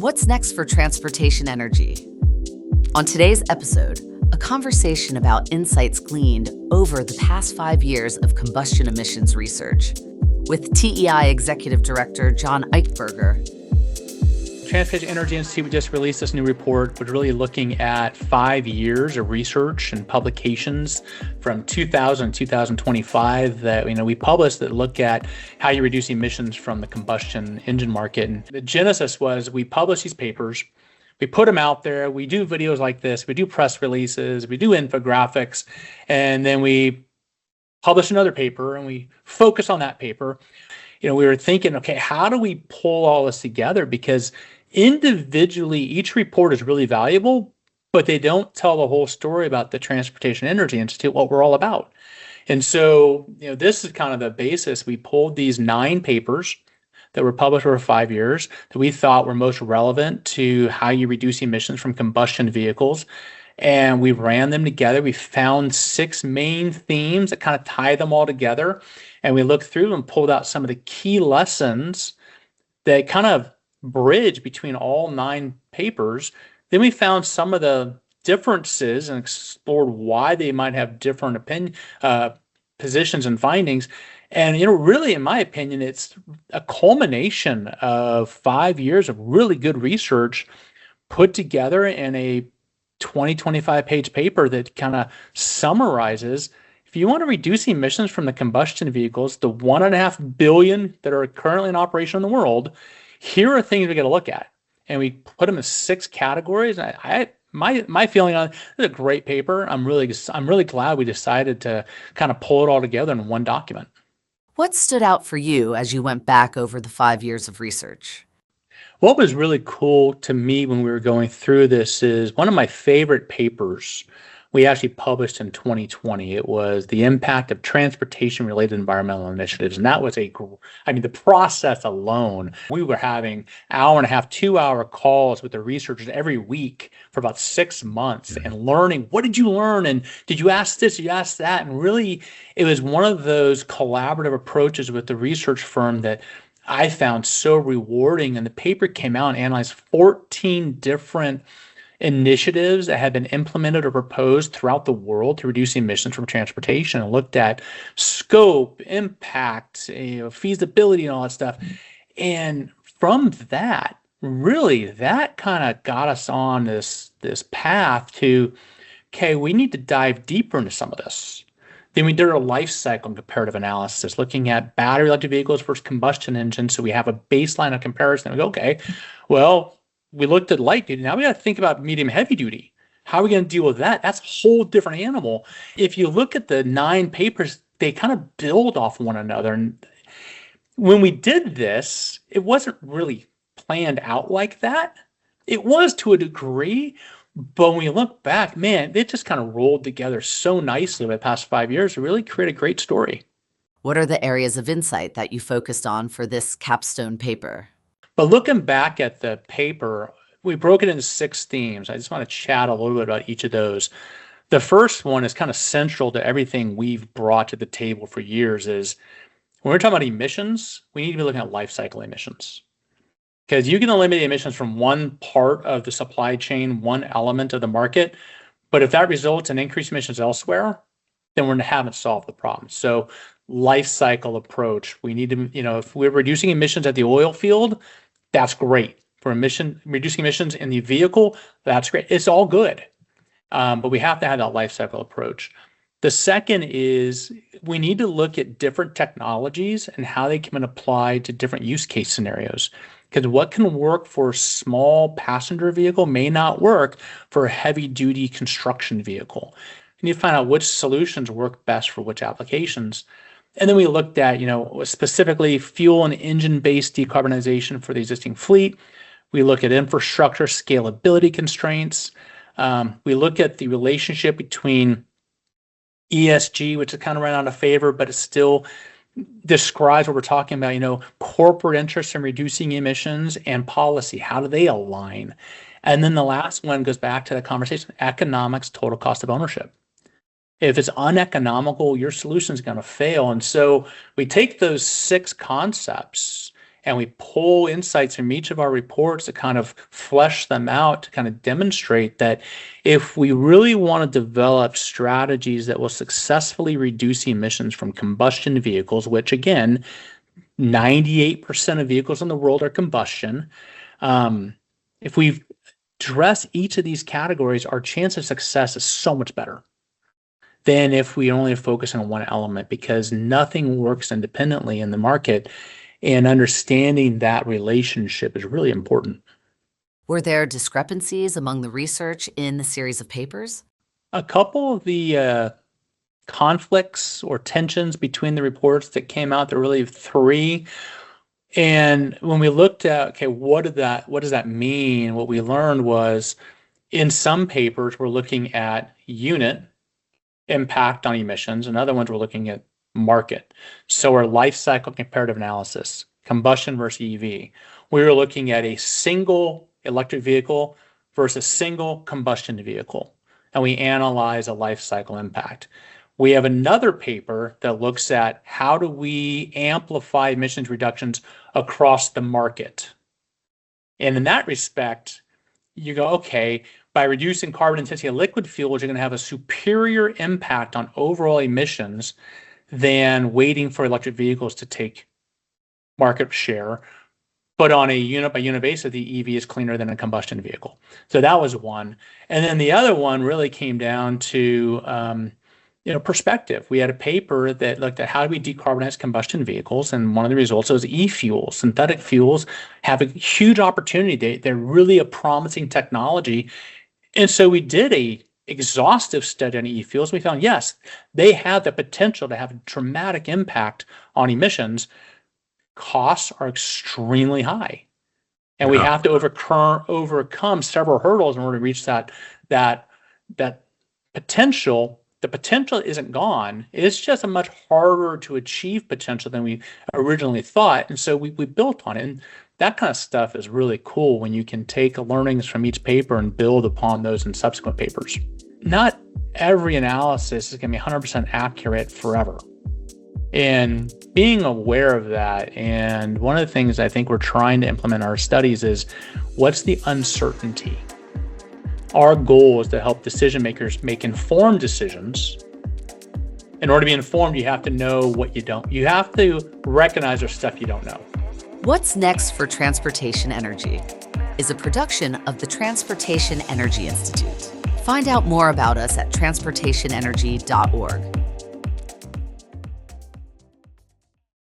What's next for transportation energy? On today's episode, a conversation about insights gleaned over the past 5 years of combustion emissions research with TEI Executive Director John Eichberger. Transportation Energy Institute just released this new report, which is really looking at 5 years of research and publications from 2000 to 2025 that we published that look at how you reduce emissions from the combustion engine market. And the genesis was we publish these papers, we put them out there, we do videos like this, we do press releases, we do infographics, and then we publish another paper and we focus on that paper. We were thinking, okay, how do we pull all this together? Because individually, each report is really valuable, but they don't tell the whole story about the Transportation Energy Institute, what we're all about. And so, this is kind of the basis. We pulled these 9 papers that were published over 5 years that we thought were most relevant to how you reduce emissions from combustion vehicles. And we ran them together. We found 6 main themes that kind of tie them all together. And we looked through and pulled out some of the key lessons that kind of bridge between all 9 papers. Then we found some of the differences and explored why they might have different positions and findings. And, really, in my opinion, it's a culmination of 5 years of really good research put together in a 25 page paper that kind of summarizes, if you want to reduce emissions from the combustion vehicles, the 1.5 billion that are currently in operation in the world, here are things we got to look at. And we put them in 6 categories. My feeling on it is a great paper. I'm really glad we decided to kind of pull it all together in one document. What stood out for you as you went back over the 5 years of research? What was really cool to me when we were going through this is one of my favorite papers we actually published in 2020. It was the impact of transportation-related environmental initiatives. And that was the process alone, we were having 1.5 to 2 hour calls with the researchers every week for about 6 months and learning, what did you learn? And did you ask this, did you ask that? And really, it was one of those collaborative approaches with the research firm that I found so rewarding. And the paper came out and analyzed 14 different initiatives that had been implemented or proposed throughout the world to reduce emissions from transportation, and looked at scope, impact, feasibility, and all that stuff. And from that, really, that kind of got us on this path to, okay, we need to dive deeper into some of this. Then we did our life cycle and comparative analysis, looking at battery electric vehicles versus combustion engines. So we have a baseline of comparison. We go, okay, well, we looked at light duty. Now we got to think about medium heavy duty. How are we going to deal with that? That's a whole different animal. If you look at the 9 papers, they kind of build off one another. And when we did this, it wasn't really planned out like that. It was to a degree, but when we look back, man, it just kind of rolled together so nicely over the past 5 years to really create a great story. What are the areas of insight that you focused on for this capstone paper? But looking back at the paper, we broke it into 6 themes. I just want to chat a little bit about each of those. The first one is kind of central to everything we've brought to the table for years is when we're talking about emissions, we need to be looking at life cycle emissions. Because you can eliminate emissions from one part of the supply chain, one element of the market, but if that results in increased emissions elsewhere, then we haven't solved the problem. So life cycle approach, we need to, if we're reducing emissions at the oil field, that's great. For reducing emissions in the vehicle, that's great. It's all good. But we have to have that life cycle approach. The second is we need to look at different technologies and how they can apply to different use case scenarios. Because what can work for a small passenger vehicle may not work for a heavy duty construction vehicle. You need to find out which solutions work best for which applications. And then we looked at, specifically fuel and engine-based decarbonization for the existing fleet. We look at infrastructure scalability constraints. We look at the relationship between ESG, which is kind of ran out of favor, but it still describes what we're talking about, corporate interest in reducing emissions and policy. How do they align? And then the last one goes back to the conversation, economics, total cost of ownership. If it's uneconomical, your solution is going to fail. And so we take those 6 concepts and we pull insights from each of our reports to kind of flesh them out, to kind of demonstrate that if we really want to develop strategies that will successfully reduce emissions from combustion vehicles, which again, 98% of vehicles in the world are combustion. If we address each of these categories, our chance of success is so much better than if we only focus on one element, because nothing works independently in the market, and understanding that relationship is really important. Were there discrepancies among the research in the series of papers? A couple of the conflicts or tensions between the reports that came out, there were really three. And when we looked at, okay, what does that mean? What we learned was, in some papers, we're looking at unit impact on emissions, and other ones we're looking at market. So our life cycle comparative analysis, combustion versus EV. We were looking at a single electric vehicle versus single combustion vehicle, and we analyze a life cycle impact. We have another paper that looks at how do we amplify emissions reductions across the market. And in that respect, you go, okay, by reducing carbon intensity of liquid fuels, you're going to have a superior impact on overall emissions than waiting for electric vehicles to take market share. But on a unit by unit basis, the EV is cleaner than a combustion vehicle. So that was one. And then the other one really came down to perspective. We had a paper that looked at how do we decarbonize combustion vehicles, and one of the results was e-fuels. Synthetic fuels have a huge opportunity. They're really a promising technology. And so we did a exhaustive study on e-fuels. We found, yes, they have the potential to have a dramatic impact on emissions. Costs are extremely high, and we have to overcome several hurdles in order to reach that potential. The potential isn't gone. It's just a much harder to achieve potential than we originally thought. And so we built on it. And that kind of stuff is really cool when you can take learnings from each paper and build upon those in subsequent papers. Not every analysis is going to be 100% accurate forever. And being aware of that, and one of the things I think we're trying to implement in our studies is, what's the uncertainty? Our goal is to help decision makers make informed decisions. In order to be informed, you have to know what you don't. You have to recognize there's stuff you don't know. What's Next for Transportation Energy is a production of the Transportation Energy Institute. Find out more about us at transportationenergy.org.